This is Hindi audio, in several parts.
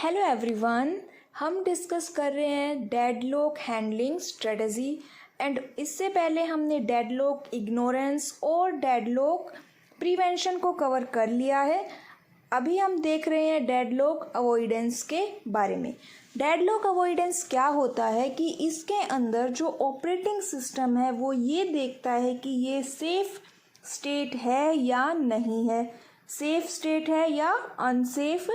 हेलो एवरीवन, हम डिस्कस कर रहे हैं डेडलॉक हैंडलिंग स्ट्रेटजी एंड इससे पहले हमने डेडलॉक इग्नोरेंस और डेडलॉक प्रिवेंशन को कवर कर लिया है। अभी हम देख रहे हैं डेडलॉक अवॉइडेंस के बारे में। डेडलॉक अवॉइडेंस क्या होता है कि इसके अंदर जो ऑपरेटिंग सिस्टम है वो ये देखता है कि ये सेफ स्टेट है या नहीं है, सेफ स्टेट है या अनसेफ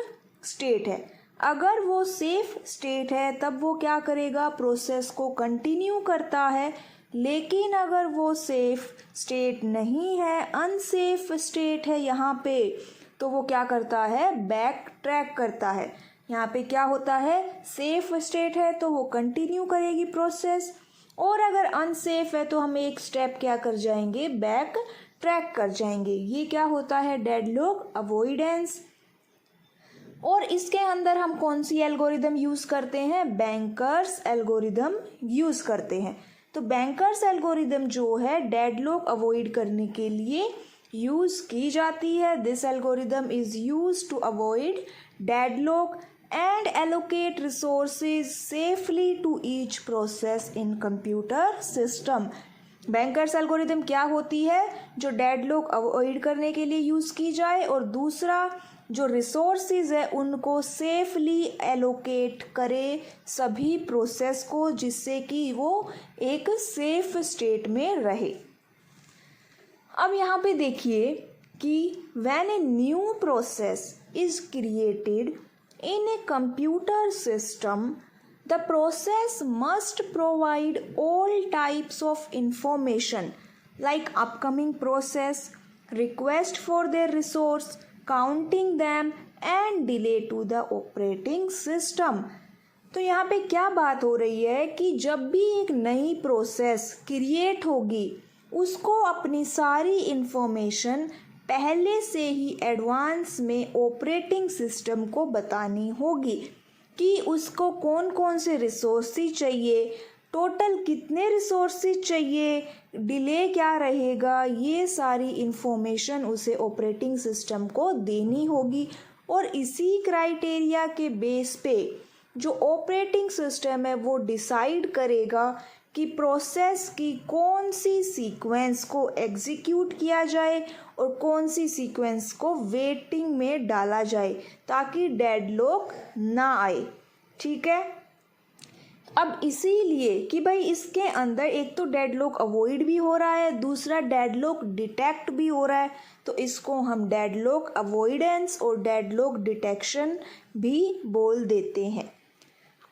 स्टेट है। अगर वो सेफ स्टेट है तब वो क्या करेगा, प्रोसेस को कंटिन्यू करता है। लेकिन अगर वो सेफ स्टेट नहीं है, अनसेफ स्टेट है यहाँ पे, तो वो क्या करता है, बैक ट्रैक करता है। यहाँ पे क्या होता है, सेफ स्टेट है तो वो कंटिन्यू करेगी प्रोसेस, और अगर अनसेफ है तो हम एक स्टेप क्या कर जाएंगे, बैक ट्रैक कर जाएंगे। ये क्या होता है, डेडलॉक अवॉइडेंस। और इसके अंदर हम कौन सी एल्गोरिदम यूज़ करते हैं, बैंकर्स एल्गोरिदम यूज़ करते हैं। तो बैंकर्स एल्गोरिदम जो है डेडलॉक अवॉइड करने के लिए यूज़ की जाती है। This algorithm is use to avoid deadlock and allocate resources safely to each process in computer system. Banker's algorithm क्या होती है, जो डेडलॉक अवॉइड करने के लिए यूज़ की जाए, और दूसरा जो रिसोर्सेज है उनको सेफली एलोकेट करे सभी प्रोसेस को, जिससे कि वो एक सेफ स्टेट में रहे। अब यहाँ पे देखिए कि when a new process is created in a computer system, the process must provide all types of information like upcoming process, request for their resource, counting them and delay to the operating system। तो यहाँ पे क्या बात हो रही है कि जब भी एक नई प्रोसेस क्रिएट होगी उसको अपनी सारी इंफॉर्मेशन पहले से ही एडवांस में ऑपरेटिंग सिस्टम को बतानी होगी कि उसको कौन कौन से रिसोर्सेज चाहिए, टोटल कितने रिसोर्सेज चाहिए, डिले क्या रहेगा, ये सारी इंफॉर्मेशन उसे ऑपरेटिंग सिस्टम को देनी होगी। और इसी क्राइटेरिया के बेस पे जो ऑपरेटिंग सिस्टम है वो डिसाइड करेगा कि प्रोसेस की कौन सी सीक्वेंस को एग्जीक्यूट किया जाए और कौन सी सीक्वेंस को वेटिंग में डाला जाए ताकि डेडलॉक ना आए। ठीक है, अब इसीलिए कि भाई इसके अंदर एक तो डेडलॉक अवॉइड भी हो रहा है, दूसरा डेडलॉक डिटेक्ट भी हो रहा है, तो इसको हम डेडलॉक अवॉइडेंस और डेडलॉक डिटेक्शन भी बोल देते हैं।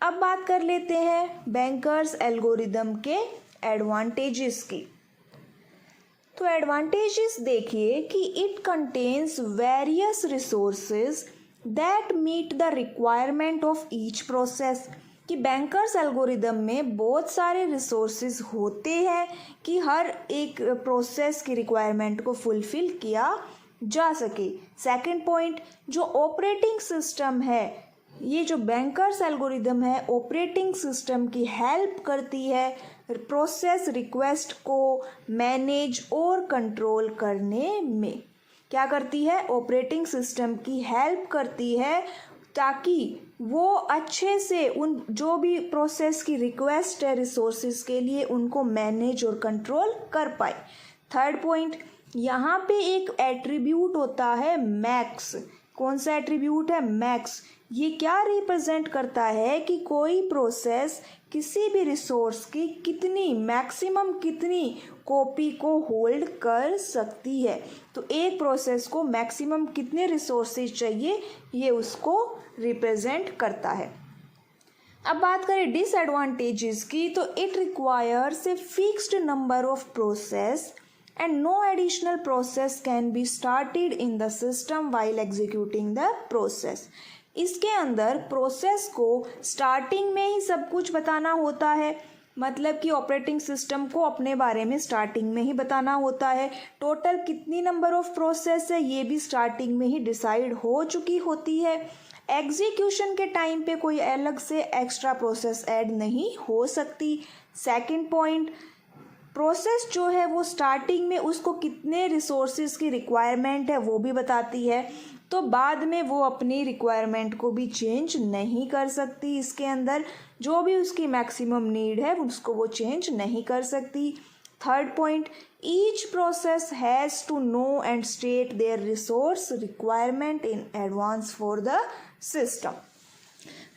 अब बात कर लेते हैं बैंकर्स एल्गोरिदम के एडवांटेजेस की। तो एडवांटेजेस देखिए कि it contains various resources that meet the requirement of each process. कि बैंकर्स एल्गोरिदम में बहुत सारे रिसोर्सेज होते हैं कि हर एक प्रोसेस की रिक्वायरमेंट को फुलफिल किया जा सके। सेकंड पॉइंट, जो ऑपरेटिंग सिस्टम है, ये जो बैंकर्स एल्गोरिदम है ऑपरेटिंग सिस्टम की हेल्प करती है प्रोसेस रिक्वेस्ट को मैनेज और कंट्रोल करने में। क्या करती है, ऑपरेटिंग सिस्टम की हेल्प करती है ताकि वो अच्छे से उन जो भी प्रोसेस की रिक्वेस्ट है रिसोर्सेज के लिए उनको मैनेज और कंट्रोल कर पाए। थर्ड पॉइंट, यहाँ पे एक एट्रीब्यूट होता है मैक्स। कौन सा एट्रीब्यूट है, मैक्स। ये क्या रिप्रेजेंट करता है कि कोई प्रोसेस किसी भी रिसोर्स की कितनी मैक्सिमम कितनी कॉपी को होल्ड कर सकती है। तो एक प्रोसेस को मैक्सिमम कितने रिसोर्सेज चाहिए ये उसको रिप्रेजेंट करता है। अब बात करें डिसएडवांटेजेस की, तो it requires a fixed number of process and no additional process can be started in the system while executing the process। इसके अंदर प्रोसेस को स्टार्टिंग में ही सब कुछ बताना होता है, मतलब कि ऑपरेटिंग सिस्टम को अपने बारे में स्टार्टिंग में ही बताना होता है। टोटल कितनी नंबर ऑफ प्रोसेस है ये भी स्टार्टिंग में ही डिसाइड हो चुकी होती है। एग्जीक्यूशन के टाइम पे कोई अलग से एक्स्ट्रा प्रोसेस ऐड नहीं हो सकती। सेकंड पॉइंट, प्रोसेस जो है वो स्टार्टिंग में उसको कितने रिसोर्सेज की रिक्वायरमेंट है वो भी बताती है। तो बाद में वो अपनी रिक्वायरमेंट को भी चेंज नहीं कर सकती। इसके अंदर जो भी उसकी मैक्सिमम नीड है उसको वो चेंज नहीं कर सकती। Third point, each process has to know and state their resource requirement in advance for the system.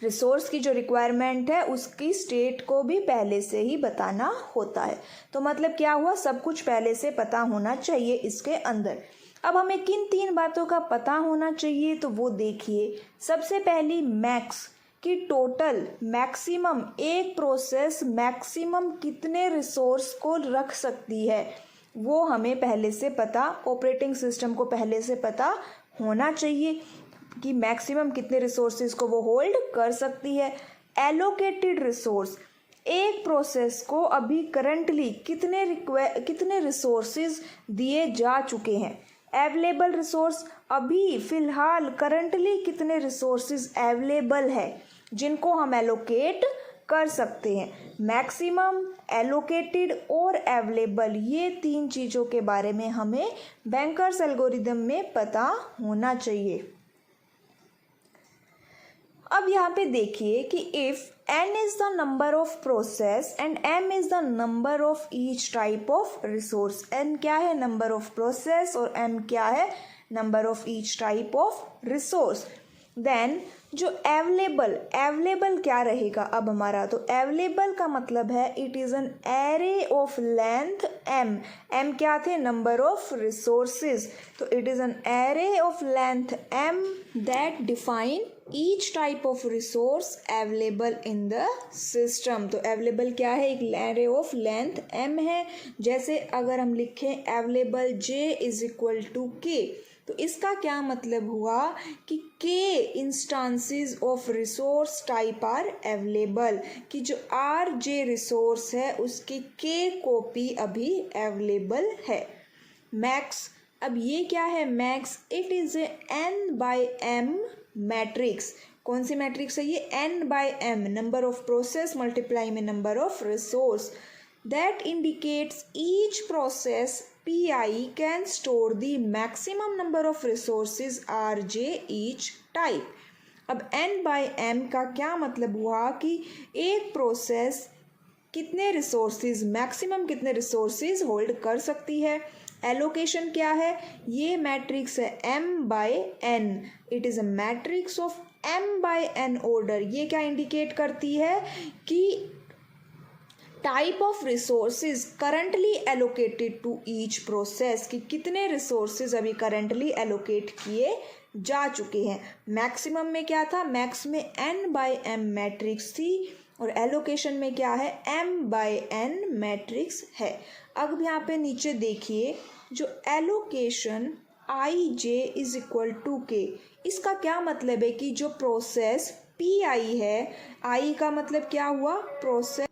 Resource की जो रिक्वायरमेंट है उसकी स्टेट को भी पहले से ही बताना होता है। तो मतलब क्या हुआ, सब कुछ पहले से पता होना चाहिए इसके अंदर। अब हमें किन 3 बातों का पता होना चाहिए तो वो देखिए। सबसे पहली, मैक्स कि टोटल मैक्सिमम एक प्रोसेस मैक्सिमम कितने रिसोर्स को रख सकती है, वो हमें पहले से पता, ऑपरेटिंग सिस्टम को पहले से पता होना चाहिए कि मैक्सिमम कितने रिसोर्सेज को वो होल्ड कर सकती है। एलोकेटेड रिसोर्स, एक प्रोसेस को अभी करंटली कितने रिसोर्सेज दिए जा चुके हैं। अवेलेबल रिसोर्स, अभी फिलहाल करंटली कितने रिसोर्सेज अवेलेबल है जिनको हम एलोकेट कर सकते हैं। मैक्सिमम, एलोकेटेड और अवेलेबल, ये 3 चीज़ों के बारे में हमें बैंकर्स एल्गोरिदम में पता होना चाहिए। अब यहाँ पे देखिए कि if n is the number of process and m is the number of each type of resource. n क्या है, नंबर ऑफ प्रोसेस, और m क्या है, number of each type of resource. Then जो अवेलेबल क्या रहेगा अब हमारा, तो अवेलेबल का मतलब है it is an array of length m क्या थे, नंबर ऑफ रिसोर्सेज, तो it is an array of length m that define each type of resource available in the system. तो अवेलेबल क्या है, एक एरे ऑफ लेंथ m है। जैसे अगर हम लिखें available j is equal to k, तो इसका क्या मतलब हुआ कि k instances of resource type are available, कि जो आर जे रिसोर्स है उसकी k कॉपी अभी अवेलेबल है। मैक्स, अब ये क्या है max, it is a n/m matrix. कौन सी मैट्रिक्स है ये, n/m, number of process multiply में number of resource, that indicates each process pi can store the maximum number of resources rj each type। अब n/m का क्या मतलब हुआ कि एक प्रोसेस कितने रिसोर्सेज, मैक्सिमम कितने रिसोर्सेज होल्ड कर सकती है। एलोकेशन क्या है, ये मैट्रिक्स है m/n, it is a matrix of m/n order. ये क्या इंडिकेट करती है कि type of resources currently allocated to each process, कि कितने रिसोर्सेज अभी करंटली एलोकेट किए जा चुके हैं। मैक्सिमम में क्या था, मैक्स में n/m मैट्रिक्स थी और एलोकेशन में क्या है, m/n मैट्रिक्स है। अब यहाँ पे नीचे देखिए, जो allocation ij is equal to k, इसका क्या मतलब है कि जो प्रोसेस pi है, i का मतलब क्या हुआ, प्रोसेस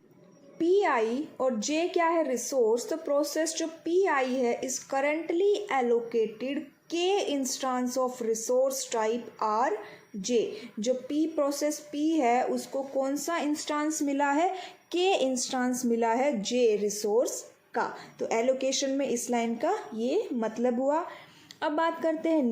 pi, और j क्या है, रिसोर्स। तो प्रोसेस जो pi है is currently allocated k instance of resource type R j। जो p प्रोसेस p है उसको कौन सा इंस्टांस मिला है, k इंस्टांस मिला है j रिसोर्स का। तो एलोकेशन में इस लाइन का ये मतलब हुआ। अब बात करते हैं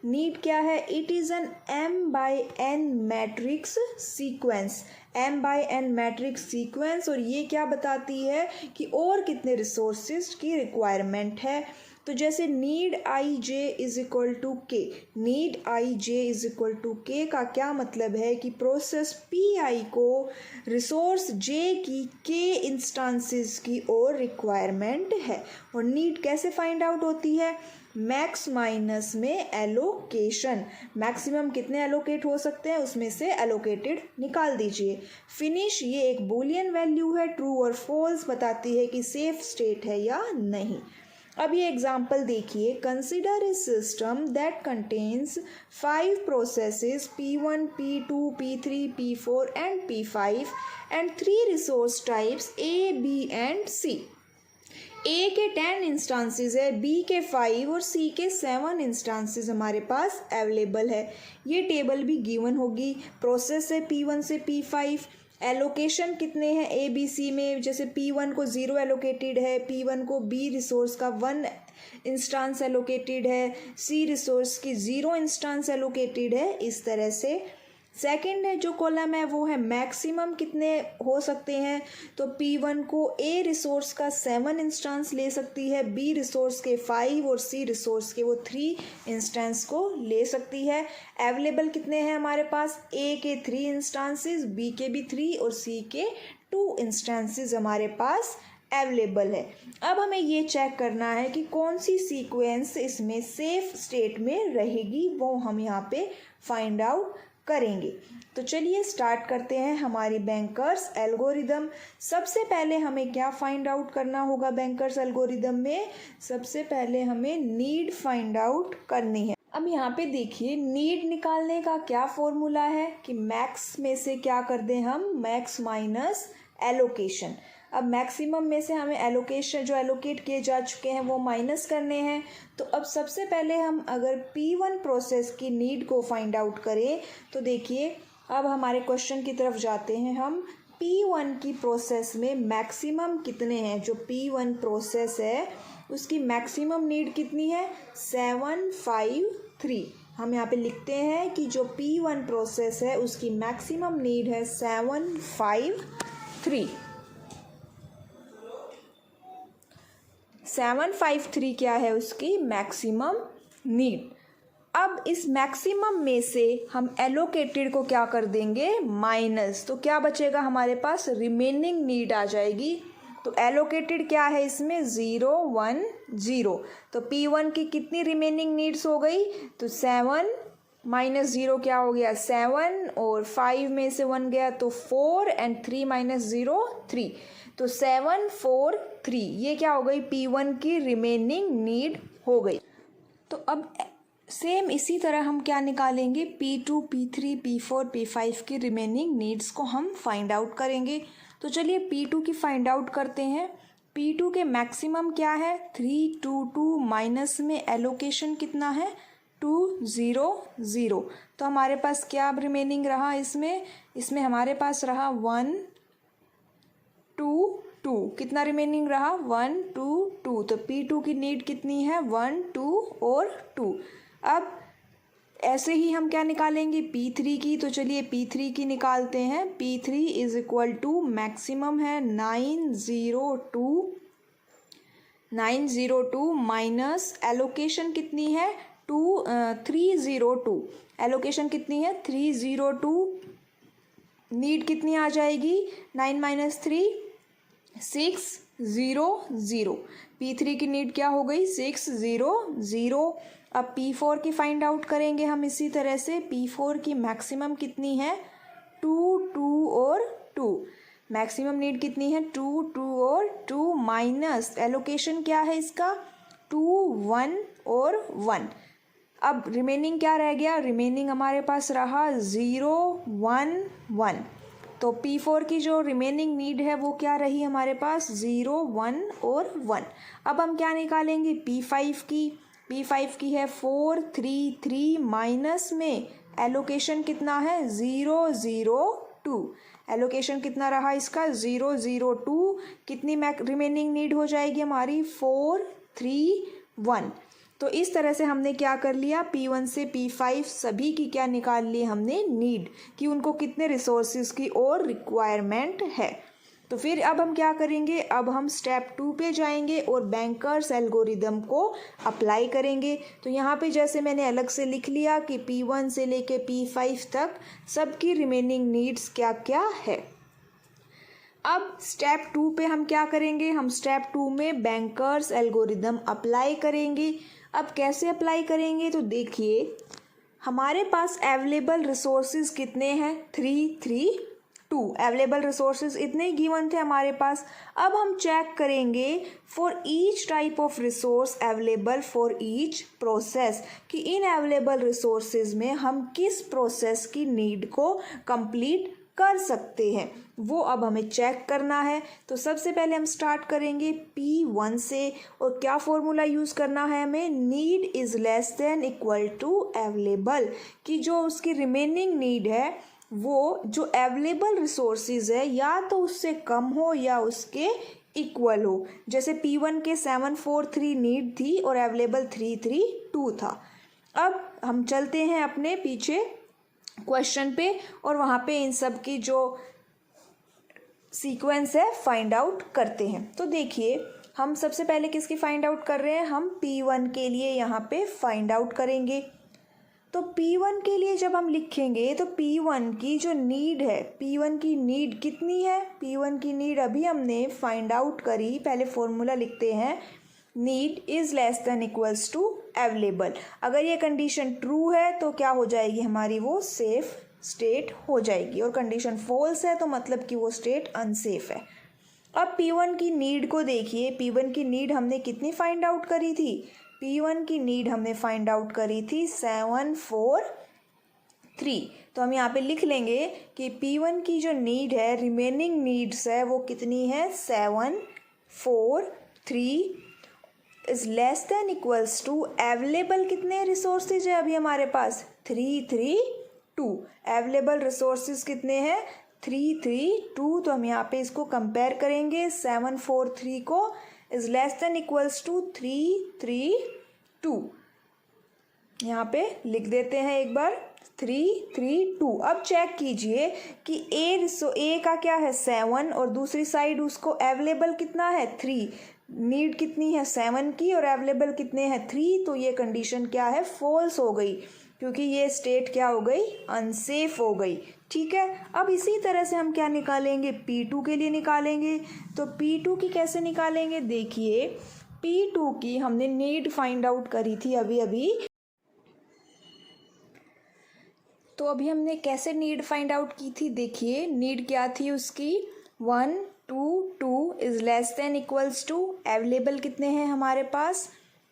नीड क्या है, it is N m/n matrix sequence, m/n matrix sequence, और ये क्या बताती है कि और कितने रिसोर्सेज की रिक्वायरमेंट है। तो जैसे need ij is equal to k, need ij is equal to k का क्या मतलब है कि प्रोसेस pi को रिसोर्स j की k इंस्टांसेस की और रिक्वायरमेंट है। और नीड कैसे फाइंड आउट होती है, मैक्स माइनस में एलोकेशन, मैक्सिमम कितने एलोकेट हो सकते हैं उसमें से एलोकेटेड निकाल दीजिए। फिनिश, ये एक बूलियन वैल्यू है, ट्रू और फॉल्स बताती है कि सेफ स्टेट है या नहीं। अब ये एग्जाम्पल देखिए, consider a system that contains 5 processes P1, P2, P3, P4 and P5 and 3 resource types A, B and C। A के 10 इंस्टांसेस है, B के 5 और C के 7 इंस्टांसेस हमारे पास अवेलेबल है। ये टेबल भी गिवन होगी। प्रोसेस है P1 से P5, एलोकेशन कितने हैं A B C में, जैसे P1 को 0 एलोकेटेड है, P1 को B रिसोर्स का 1 इंस्टांस एलोकेटेड है, सी रिसोर्स की 0 इंस्टांस एलोकेटेड है, इस तरह से। सेकंड है जो कॉलम है वो है मैक्सिमम कितने हो सकते हैं, तो P1 को ए रिसोर्स का 7 इंस्टांस ले सकती है, बी रिसोर्स के 5 और सी रिसोर्स के वो 3 इंस्टांस को ले सकती है। अवेलेबल कितने हैं हमारे पास, ए के 3 इंस्टांसेस, बी के भी 3 और सी के 2 इंस्टांसेस हमारे पास अवेलेबल है। अब हमें ये चेक करना है कि कौन सी सीक्वेंस इसमें सेफ स्टेट में रहेगी, वो हम यहाँ पे फाइंड आउट करेंगे। तो चलिए स्टार्ट करते हैं हमारी बैंकर्स एल्गोरिदम। सबसे पहले हमें क्या फाइंड आउट करना होगा बैंकर्स एल्गोरिदम में, सबसे पहले हमें नीड फाइंड आउट करनी है। अब यहाँ पे देखिए नीड निकालने का क्या फॉर्मूला है कि मैक्स में से क्या कर दें हम, मैक्स माइनस एलोकेशन। अब मैक्सिमम में से हमें एलोकेशन जो एलोकेट किए जा चुके हैं वो माइनस करने हैं। तो अब सबसे पहले हम अगर P1 प्रोसेस की नीड को फाइंड आउट करें तो देखिए अब हमारे क्वेश्चन की तरफ जाते हैं हम। P1 की प्रोसेस में मैक्सिमम कितने हैं, जो P1 प्रोसेस है उसकी मैक्सिमम नीड कितनी है, 753। हम यहाँ पे लिखते हैं कि जो P1 प्रोसेस है उसकी मैक्सिमम नीड है 753। 753 क्या है उसकी मैक्सिमम नीड। अब इस मैक्सिमम में से हम एलोकेटेड को क्या कर देंगे, माइनस, तो क्या बचेगा हमारे पास, रिमेनिंग नीड आ जाएगी। तो एलोकेटेड क्या है इसमें, 0 1 0। तो P1 की कितनी रिमेनिंग नीड्स हो गई, तो 7 माइनस 0 क्या हो गया, 7, और 5 में से 1 गया तो 4 एंड 3 माइनस 0 3, तो 7 4 3, ये क्या हो गई, P1 की रिमेनिंग नीड हो गई। तो अब सेम इसी तरह हम क्या निकालेंगे, P2 P3 P4 P5 की रिमेनिंग नीड्स को हम फाइंड आउट करेंगे। तो चलिए P2 की फाइंड आउट करते हैं। P2 के मैक्सिमम क्या है, 3 2 2, माइनस में एलोकेशन कितना है, 2 0 0। तो हमारे पास क्या रिमेनिंग रहा इसमें हमारे पास रहा 1 2 2, कितना रिमेनिंग रहा, 1 2 2। तो P2 की नीड कितनी है, 1 2 और 2। अब ऐसे ही हम क्या निकालेंगे P3 की, तो चलिए P3 की निकालते हैं। P3 is equal to maximum है 902 माइनस एलोकेशन कितनी है 302, एलोकेशन कितनी है 302, नीड कितनी आ जाएगी, 9 माइनस 3 600। P3 की नीड क्या हो गई, 600। अब P4 की फाइंड आउट करेंगे हम इसी तरह से। P4 की मैक्सिमम कितनी है, 2 2 और 2, मैक्सिमम नीड कितनी है 2 2 और 2, माइनस एलोकेशन क्या है इसका 2 1 और 1। अब रिमेनिंग क्या रह गया, रिमेनिंग हमारे पास रहा 0 1 1। तो P4 की जो रिमेनिंग नीड है वो क्या रही हमारे पास, 0 1 और 1। अब हम क्या निकालेंगे P5 की, P5 की है 4 3 3, माइनस में एलोकेशन कितना है 0 0 2, एलोकेशन कितना रहा इसका 0 0 2, कितनी रिमेनिंग नीड हो जाएगी हमारी 4 3 1। तो इस तरह से हमने क्या कर लिया, P1 से P5 सभी की क्या निकाल ली हमने नीड, कि उनको कितने रिसोर्सेज की और रिक्वायरमेंट है। तो फिर अब हम क्या करेंगे, अब हम स्टेप 2 पे जाएंगे और बैंकर्स एल्गोरिदम को अप्लाई करेंगे। तो यहाँ पे जैसे मैंने अलग से लिख लिया कि P1 से लेके P5 तक सबकी रिमेनिंग नीड्स क्या क्या है। अब स्टेप 2 पे हम क्या करेंगे, हम स्टेप 2 में बैंकर्स एल्गोरिदम अप्लाई करेंगे। अब कैसे अप्लाई करेंगे, तो देखिए हमारे पास अवेलेबल रिसोर्सेज कितने हैं, 3 3 2, अवेलेबल रिसोर्सेज इतने ही गिवन थे हमारे पास। अब हम चेक करेंगे for each type of resource available for each process, कि इन अवेलेबल रिसोर्सेज में हम किस प्रोसेस की नीड को कंप्लीट कर सकते हैं, वो अब हमें चेक करना है। तो सबसे पहले हम स्टार्ट करेंगे P1 से, और क्या फॉर्मूला यूज़ करना है हमें, need is less than equal to available, कि जो उसकी रिमेनिंग नीड है वो जो अवेलेबल रिसोर्सेज है या तो उससे कम हो या उसके इक्वल हो। जैसे P1 के 743 नीड थी और अवेलेबल 332 था। अब हम चलते हैं अपने पीछे क्वेश्चन पे और वहाँ पे इन सब की जो सीक्वेंस है फाइंड आउट करते हैं। तो देखिए हम सबसे पहले किसकी फाइंड आउट कर रहे हैं, हम P1 के लिए यहाँ पे फाइंड आउट करेंगे। तो P1 के लिए जब हम लिखेंगे तो P1 की जो नीड है, P1 की नीड कितनी है, P1 की नीड अभी हमने फाइंड आउट करी। पहले फॉर्मूला लिखते हैं, need is less than equals to available. अगर ये कंडीशन ट्रू है तो क्या हो जाएगी हमारी, वो सेफ स्टेट हो जाएगी, और कंडीशन फॉल्स है तो मतलब कि वो स्टेट अनसेफ है। अब P1 की नीड को देखिए, P1 की नीड हमने कितनी फाइंड आउट करी थी, P1 की नीड हमने फाइंड आउट करी थी 743। तो हम यहाँ पे लिख लेंगे कि P1 की जो नीड है, रिमेनिंग नीड्स है, वो कितनी है 743 is less than equals to available कितने रिसोर्सेज है अभी हमारे पास 332। अवेलेबल रिसोर्सेज कितने हैं 332। तो हम यहाँ पे इसको कंपेयर करेंगे 743 को is less than equals to 332। यहाँ पे लिख देते हैं एक बार 332। अब चेक कीजिए कि ए का क्या है 7 और दूसरी साइड उसको अवेलेबल कितना है 3, नीड कितनी है 7 की और अवेलेबल कितने हैं 3। तो ये कंडीशन क्या है, फॉल्स हो गई, क्योंकि ये स्टेट क्या हो गई, अनसेफ हो गई। ठीक है, अब इसी तरह से हम क्या निकालेंगे, P2 के लिए निकालेंगे। तो P2 की कैसे निकालेंगे, देखिए P2 की हमने नीड फाइंड आउट करी थी अभी। तो अभी हमने कैसे नीड फाइंड आउट की थी, देखिए नीड क्या थी उसकी 122 is less than equals to available कितने हैं हमारे पास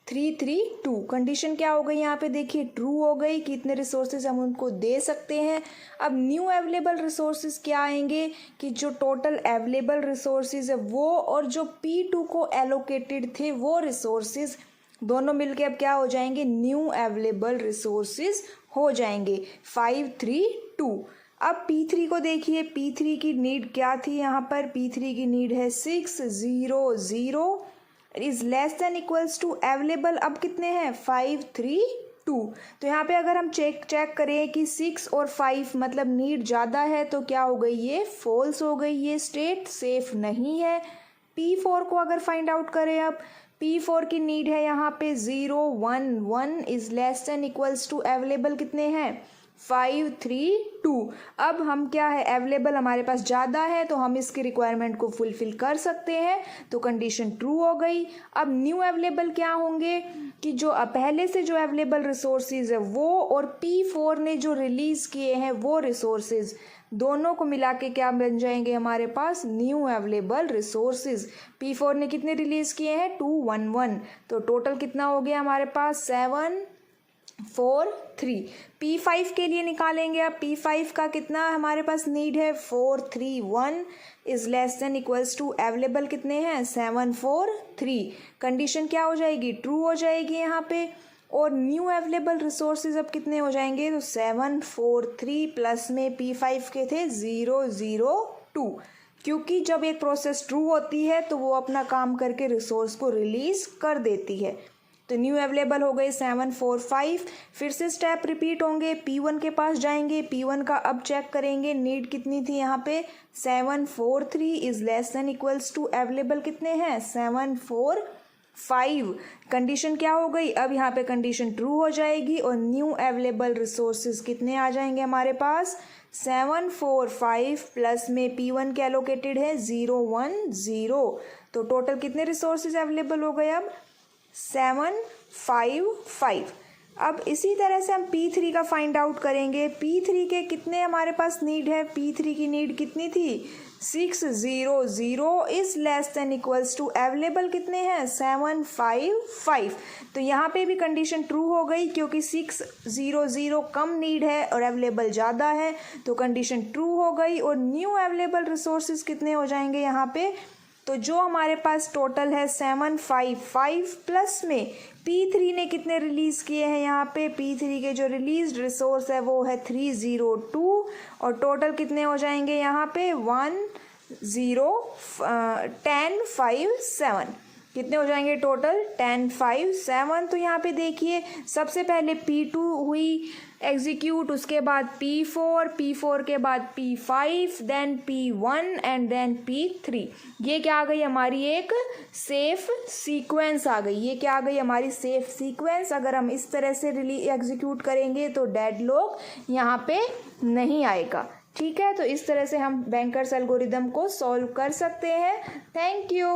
332। कंडीशन क्या हो गई यहाँ पे, देखिए ट्रू हो गई कि इतने रिसोर्सेज हम उनको दे सकते हैं। अब न्यू अवेलेबल रिसोर्सेज क्या आएंगे कि जो टोटल अवेलेबल रिसोर्सेज है वो और जो P2 को एलोकेटेड थे वो रिसोर्सेज दोनों मिलके अब क्या हो जाएंगे, न्यू अवेलेबल रिसोर्सेज हो जाएंगे 532। अब P3 को देखिए, P3 की नीड क्या थी यहाँ पर, P3 की नीड है 600 is less than equals to available अब कितने हैं 532। तो यहाँ पे अगर हम चेक करें कि 6 और 5 मतलब नीड ज़्यादा है तो क्या हो गई, ये फॉल्स हो गई, ये स्टेट सेफ नहीं है। P4 को अगर फाइंड आउट करें, अब P4 की नीड है यहाँ पे 011 is less than equals to available कितने हैं 532। अब हम क्या है, अवेलेबल हमारे पास ज़्यादा है तो हम इसकी रिक्वायरमेंट को फुलफिल कर सकते हैं, तो कंडीशन ट्रू हो गई। अब न्यू अवेलेबल क्या होंगे कि जो पहले से जो अवेलेबल रिसोर्सेज है वो और P4 ने जो रिलीज़ किए हैं वो रिसोर्सेज दोनों को मिला के क्या बन जाएंगे हमारे पास, न्यू अवेलेबल रिसोर्सेज। P4 ने कितने रिलीज़ किए हैं 211, तो टोटल कितना हो गया हमारे पास 743। P5 के लिए निकालेंगे, अब P5 का कितना हमारे पास नीड है 431 is less than equals to available कितने हैं 743। कंडीशन क्या हो जाएगी, ट्रू हो जाएगी यहाँ पे, और न्यू अवेलेबल रिसोर्सेज अब कितने हो जाएंगे, तो 743 प्लस में P5 के थे 002, क्योंकि जब एक प्रोसेस ट्रू होती है तो वो अपना काम करके रिसोर्स को रिलीज़ कर देती है। तो न्यू अवेलेबल हो गए 745। फिर से स्टेप रिपीट होंगे, P1 के पास जाएंगे, P1 का अब चेक करेंगे नीड कितनी थी यहाँ पे 743 is less than equals to available कितने हैं 745। कंडीशन क्या हो गई, अब यहाँ पे कंडीशन ट्रू हो जाएगी और न्यू अवेलेबल रिसोर्सेज कितने आ जाएंगे हमारे पास 745 प्लस में P1 के एलोकेटेड है 010, तो टोटल कितने रिसोर्सेज अवेलेबल हो गए अब 755। अब इसी तरह से हम P3 का फाइंड आउट करेंगे। P3 के कितने हमारे पास नीड है, P3 की नीड कितनी थी 600 is less than equals to available कितने हैं 755। तो यहाँ पे भी कंडीशन ट्रू हो गई, क्योंकि 600 कम नीड है और अवेलेबल ज़्यादा है, तो कंडीशन ट्रू हो गई और न्यू अवेलेबल रिसोर्सेज कितने हो जाएंगे यहाँ पे, तो जो हमारे पास टोटल है 755 प्लस में P3 ने कितने रिलीज़ किए हैं यहाँ पे, P3 के जो रिलीज रिसोर्स है वो है 302 और टोटल कितने हो जाएंगे यहाँ पे 10 0 10 5 7 कितने हो जाएंगे टोटल 10 5 7। तो यहाँ पे देखिए सबसे पहले P2 हुई एग्जीक्यूट, उसके बाद P4 के बाद P5, then P1 and then P3। ये क्या आ गई हमारी एक सेफ सीक्वेंस आ गई। ये क्या आ गई हमारी सेफ सीक्वेंस। अगर हम इस तरह से एग्जीक्यूट करेंगे तो डेडलॉक यहाँ पे नहीं आएगा। ठीक है, तो इस तरह से हम बैंकर्स एल्गोरिदम को सॉल्व कर सकते हैं। Thank you.